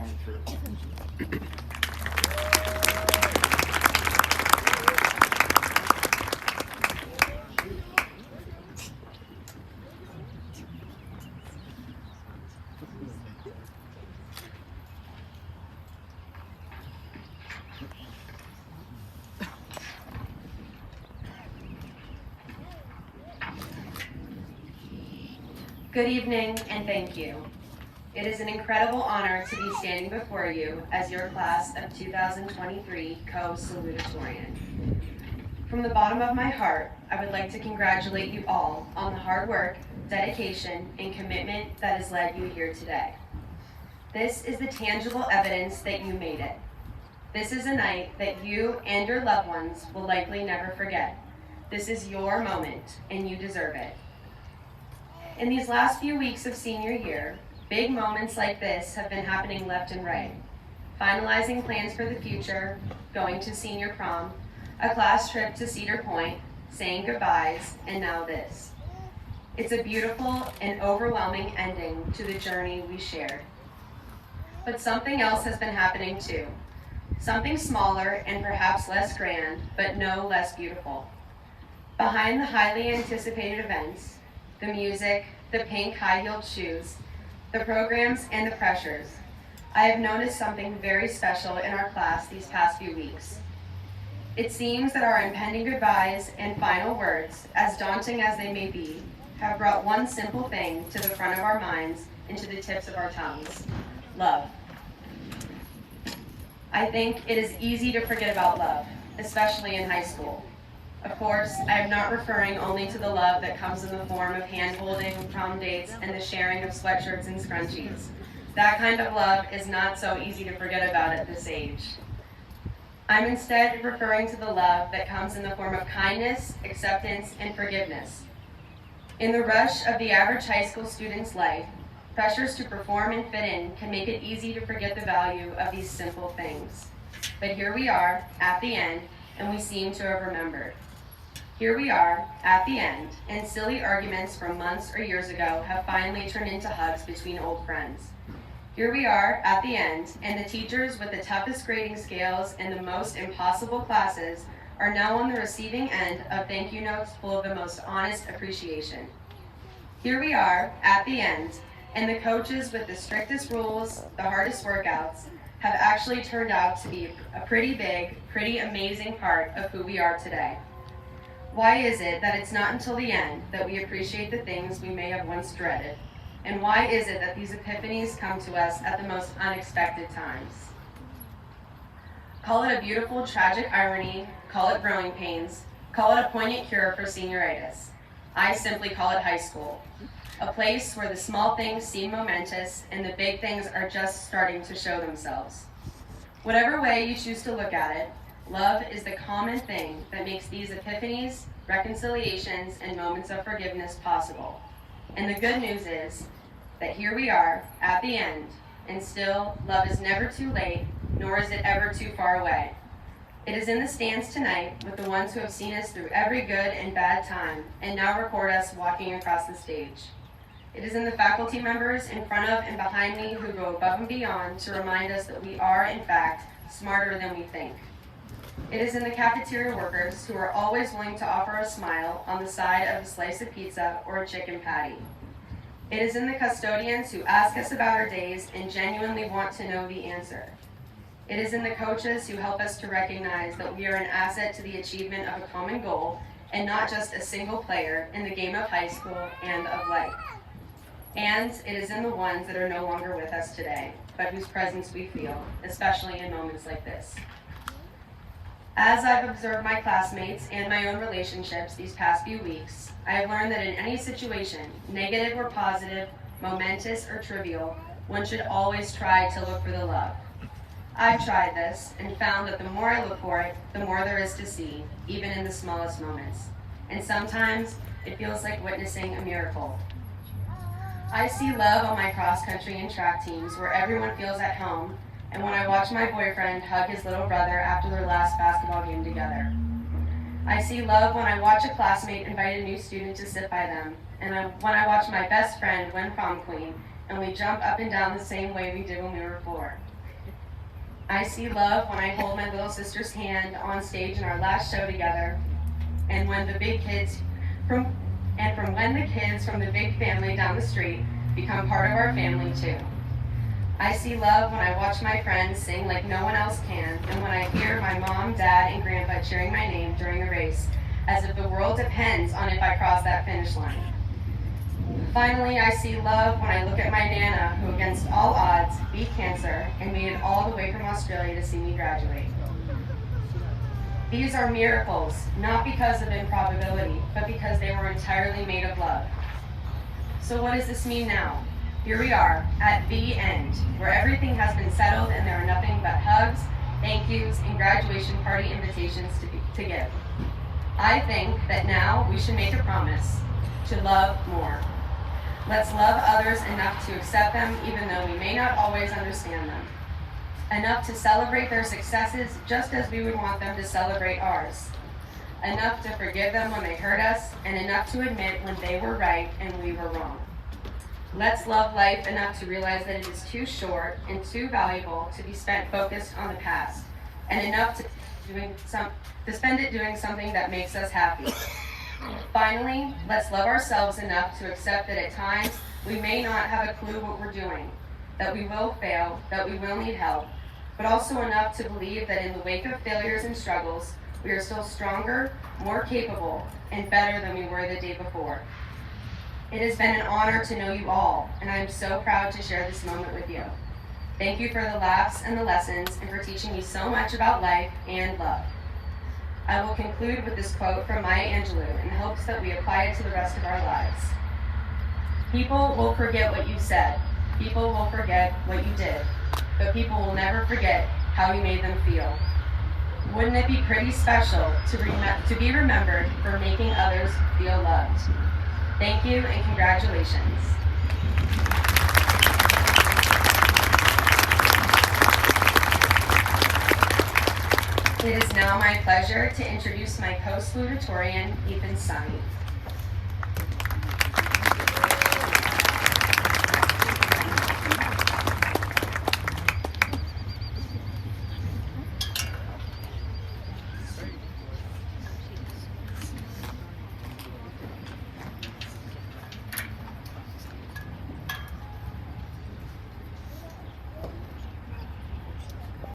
2023. Good evening and thank you. It is an incredible honor to be standing before you as your class of 2023 co-salutatorian. From the bottom of my heart, I would like to congratulate you all on the hard work, dedication, and commitment that has led you here today. This is the tangible evidence that you made it. This is a night that you and your loved ones will likely never forget. This is your moment, and you deserve it. In these last few weeks of senior year, big moments like this have been happening left and right. Finalizing plans for the future, going to senior prom, a class trip to Cedar Point, saying goodbyes, and now this. It's a beautiful and overwhelming ending to the journey we shared. But something else has been happening too. Something smaller and perhaps less grand, but no less beautiful. Behind the highly anticipated events, the music, the pink high-heeled shoes, the programs, and the pressures, I have noticed something very special in our class these past few weeks. It seems that our impending goodbyes and final words, as daunting as they may be, have brought one simple thing to the front of our minds and to the tips of our tongues: love. I think it is easy to forget about love, especially in high school. Of course, I am not referring only to the love that comes in the form of hand-holding, prom dates, and the sharing of sweatshirts and scrunchies. That kind of love is not so easy to forget about at this age. I'm instead referring to the love that comes in the form of kindness, acceptance, and forgiveness. In the rush of the average high school student's life, pressures to perform and fit in can make it easy to forget the value of these simple things. But here we are, at the end, and we seem to have remembered. Here we are, at the end, and silly arguments from months or years ago have finally turned into hugs between old friends. Here we are, at the end, and the teachers with the toughest grading scales and the most impossible classes are now on the receiving end of thank you notes full of the most honest appreciation. Here we are, at the end, and the coaches with the strictest rules, the hardest workouts, have actually turned out to be a pretty big, pretty amazing part of who we are today. Why is it that it's not until the end that we appreciate the things we may have once dreaded? And why is it that these epiphanies come to us at the most unexpected times? Call it a beautiful, tragic irony, call it growing pains, call it a poignant cure for senioritis. I simply call it high school, a place where the small things seem momentous and the big things are just starting to show themselves. Whatever way you choose to look at it, love is the common thing that makes these epiphanies, reconciliations, and moments of forgiveness possible. And the good news is that here we are at the end, and still love is never too late, nor is it ever too far away. It is in the stands tonight with the ones who have seen us through every good and bad time, and now record us walking across the stage. It is in the faculty members in front of and behind me who go above and beyond to remind us that we are, in fact, smarter than we think. It is in the cafeteria workers who are always willing to offer a smile on the side of a slice of pizza or a chicken patty. It is in the custodians who ask us about our days and genuinely want to know the answer. It is in the coaches who help us to recognize that we are an asset to the achievement of a common goal and not just a single player in the game of high school and of life. And it is in the ones that are no longer with us today, but whose presence we feel, especially in moments like this. As I've observed my classmates and my own relationships these past few weeks, I have learned that in any situation, negative or positive, momentous or trivial, one should always try to look for the love. I've tried this and found that the more I look for it, the more there is to see, even in the smallest moments. And sometimes it feels like witnessing a miracle. I see love on my cross-country and track teams where everyone feels at home, and when I watch my boyfriend hug his little brother after their last basketball game together. I see love when I watch a classmate invite a new student to sit by them, and when I watch my best friend win prom queen, and we jump up and down the same way we did when we were 4. I see love when I hold my little sister's hand on stage in our last show together, and when the big kids from when the kids from the big family down the street become part of our family too. I see love when I watch my friends sing like no one else can, and when I hear my mom, dad, and grandpa cheering my name during a race, as if the world depends on if I cross that finish line. Finally, I see love when I look at my Nana, who against all odds beat cancer and made it all the way from Australia to see me graduate. These are miracles, not because of improbability, but because they were entirely made of love. So what does this mean now? Here we are, at the end, where everything has been settled and there are nothing but hugs, thank yous, and graduation party invitations to give. I think that now we should make a promise to love more. Let's love others enough to accept them even though we may not always understand them. Enough to celebrate their successes just as we would want them to celebrate ours. Enough to forgive them when they hurt us, and enough to admit when they were right and we were wrong. Let's love life enough to realize that it is too short and too valuable to be spent focused on the past, and enough to spend it doing something that makes us happy. Finally, let's love ourselves enough to accept that at times we may not have a clue what we're doing, that we will fail, that we will need help, but also enough to believe that in the wake of failures and struggles, we are still stronger, more capable, and better than we were the day before. It has been an honor to know you all, and I am so proud to share this moment with you. Thank you for the laughs and the lessons, and for teaching me so much about life and love. I will conclude with this quote from Maya Angelou in hopes that we apply it to the rest of our lives. People will forget what you said. People will forget what you did. But people will never forget how you made them feel. Wouldn't it be pretty special to be remembered for making others feel loved? Thank you and congratulations. It is now my pleasure to introduce my co-salutatorian, Ethan Sonny.